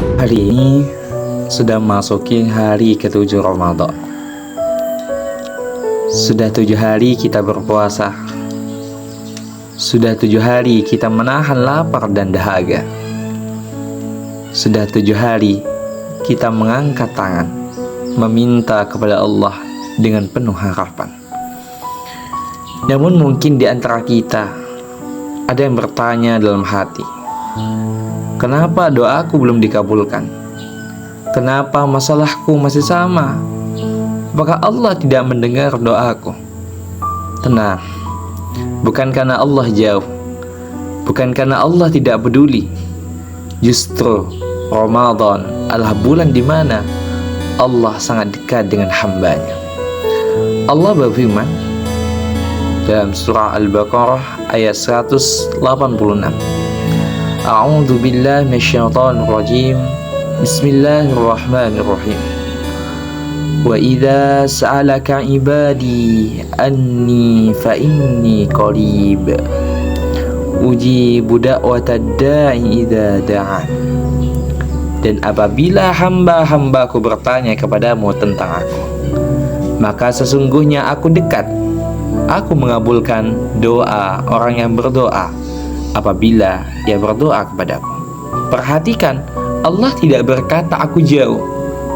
Hari ini sudah masuki hari ke-7 Ramadan. Sudah 7 hari kita berpuasa. Sudah 7 hari kita menahan lapar dan dahaga. Sudah 7 hari kita mengangkat tangan, meminta kepada Allah dengan penuh harapan. Namun mungkin di antara kita ada yang bertanya dalam hati, kenapa doaku belum dikabulkan? Kenapa masalahku masih sama? Apakah Allah tidak mendengar doaku? Tenang, bukan karena Allah jauh, bukan karena Allah tidak peduli. Justru Ramadan adalah bulan di mana Allah sangat dekat dengan hambanya. Allah berfirman dalam surah Al-Baqarah ayat 186. A'udzu billahi minasyaitonir rajim. Bismillahirrahmanirrahim. Wa idza sa'alaka ibadi anni fa inni qarib. Ujibu da'watad da'i idza da'an. Dan apabila hamba-hambaku bertanya kepadamu tentang aku, maka sesungguhnya aku dekat. Aku mengabulkan doa orang yang berdoa apabila ia berdoa kepadaku. Perhatikan, Allah tidak berkata aku jauh,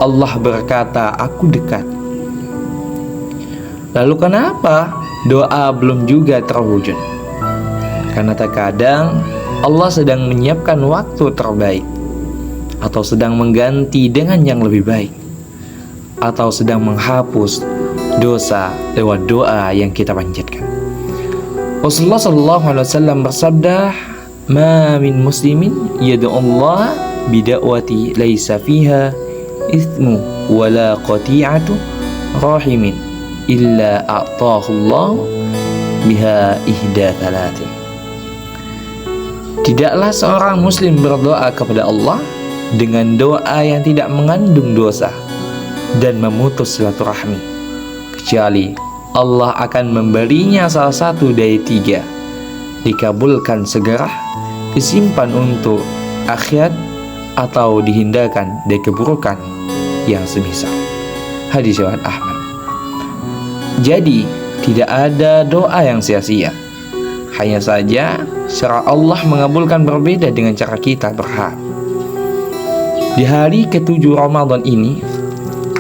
Allah berkata aku dekat. Lalu kenapa doa belum juga terwujud? Karena terkadang Allah sedang menyiapkan waktu terbaik, atau sedang mengganti dengan yang lebih baik, atau sedang menghapus dosa lewat doa yang kita panjatkan. Rasulullah SAW bersabda, "Ma min muslimin yad'u Allah bida'wati laisa fiha ithmu wala qati'atu rahimin illa a'tahu Allah biha ihda thalatin." Tidaklah seorang muslim berdoa kepada Allah dengan doa yang tidak mengandung dosa dan memutus silaturahmi, kecuali Allah akan memberinya salah satu dari 3, dikabulkan segera, disimpan untuk akhirat, atau dihindarkan dari keburukan yang semisal. Hadis riwayat Ahmad. Jadi tidak ada doa yang sia-sia. Hanya saja cara Allah mengabulkan berbeda dengan cara kita berharap. Di hari ke-7 Ramadan ini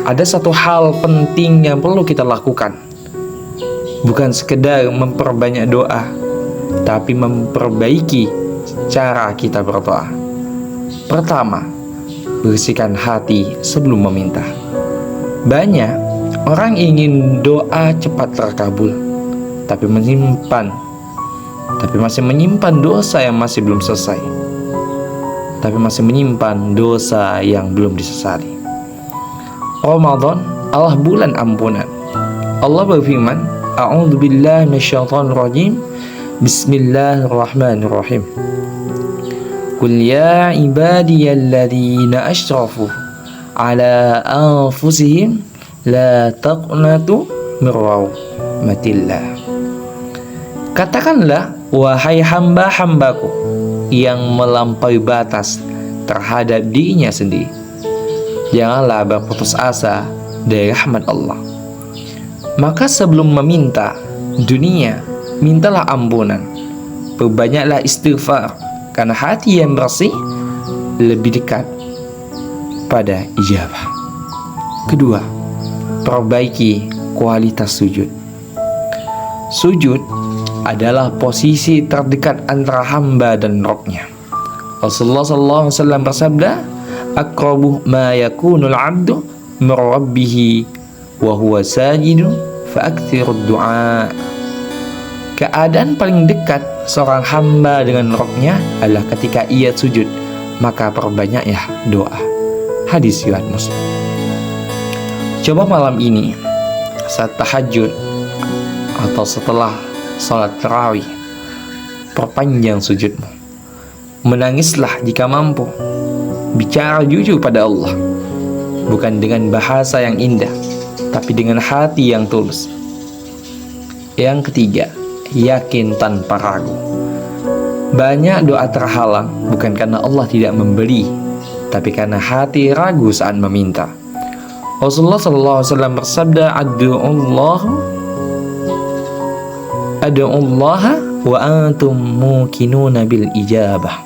ada satu hal penting yang perlu kita lakukan. Bukan sekedar memperbanyak doa, tapi memperbaiki cara kita berdoa. Pertama, bersihkan hati sebelum meminta. Banyak orang ingin doa cepat terkabul, tapi masih menyimpan dosa yang masih belum selesai, tapi masih menyimpan dosa yang belum disesali. Ramadan adalah bulan ampunan. Allah berfirman, A'udzu billahi minasyaitonir rajim. Bismillahirrahmanirrahim. Qul ya ibadiyalladzina asyrafu ala anfusihim la taqnatu min rahmatillah. Katakanlah, wahai hamba-hambaku yang melampaui batas terhadap dirinya sendiri, janganlah berputus asa dari rahmat Allah. Maka sebelum meminta dunia, mintalah ampunan. Perbanyaklah istighfar, karena hati yang bersih lebih dekat pada ijabah. Kedua, perbaiki kualitas sujud. Sujud adalah posisi terdekat antara hamba dan Rabb-nya. Rasulullah SAW bersabda, "Aqrabu ma yakunul 'abdu min rabbih wa huwa sajidun fa'aktsirud du'a." Keadaan paling dekat seorang hamba dengan Rabb-nya adalah ketika ia sujud, maka perbanyaklah doa. Hadis riwayat Muslim. Coba malam ini saat tahajud atau setelah salat tarawih, perpanjang sujudmu. Menangislah jika mampu. Bicara jujur pada Allah, bukan dengan bahasa yang indah, tapi dengan hati yang tulus. Yang ketiga, yakin tanpa ragu. Banyak doa terhalang bukan karena Allah tidak memberi, tapi karena hati ragu saat meminta. Rasulullah SAW bersabda, Ad'ullaha wa antum muqinuna bil ijabah.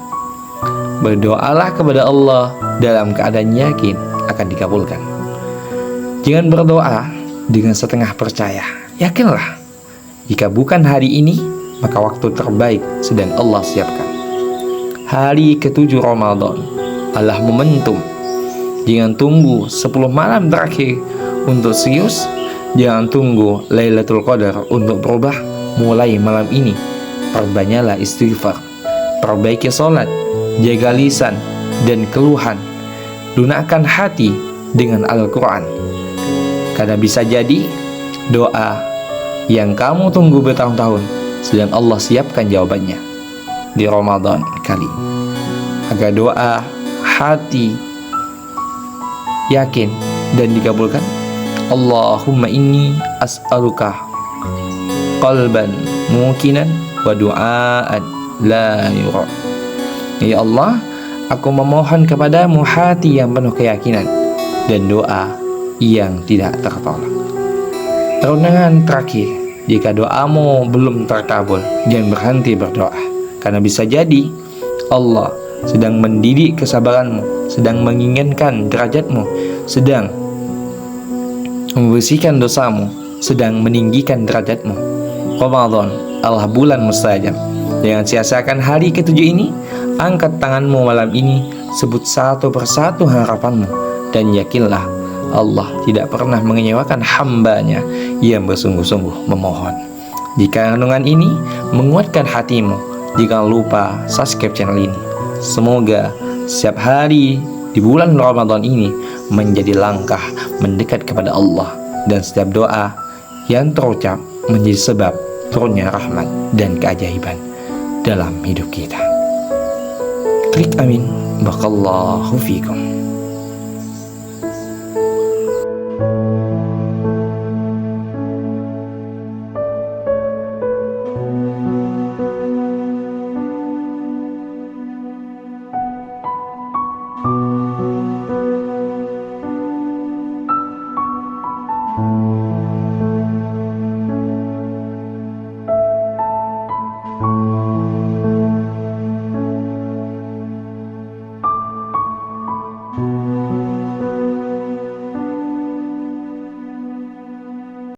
Berdoalah kepada Allah dalam keadaan yakin akan dikabulkan. Jangan berdoa dengan setengah percaya. Yakinlah, jika bukan hari ini, maka waktu terbaik sedang Allah siapkan. Hari ke-7 Ramadan adalah momentum. Jangan tunggu 10 malam terakhir untuk serius. Jangan tunggu Lailatul Qadar untuk berubah. Mulai malam ini, perbanyaklah istighfar, perbaiki sholat, jaga lisan dan keluhan, lunakkan hati dengan Al-Quran. Karena bisa jadi doa yang kamu tunggu bertahun-tahun sedang Allah siapkan jawabannya di Ramadan kali ini. Agar doa hati yakin dan dikabulkan. Allahumma inni as'aluka qalban muqinan wa du'aan la yura. Ya Allah, aku memohon kepadamu hati yang penuh keyakinan dan doa yang tidak tertolak. Renungan terakhir, jika doamu belum terkabul, jangan berhenti berdoa. Karena bisa jadi Allah sedang mendidik kesabaranmu, sedang menginginkan derajatmu, sedang membersihkan dosamu, sedang meninggikan derajatmu. Ramadan adalah bulan mustajab. Jangan sia-siakan hari ke-7 ini. Angkat tanganmu malam ini, sebut satu persatu harapanmu, dan yakinlah Allah tidak pernah mengecewakan hambanya yang bersungguh-sungguh memohon. Jika renungan ini menguatkan hatimu, jangan lupa subscribe channel ini. Semoga setiap hari di bulan Ramadan ini menjadi langkah mendekat kepada Allah, dan setiap doa yang terucap menjadi sebab turunnya rahmat dan keajaiban dalam hidup kita. Klik amin. Barakallahu fikum.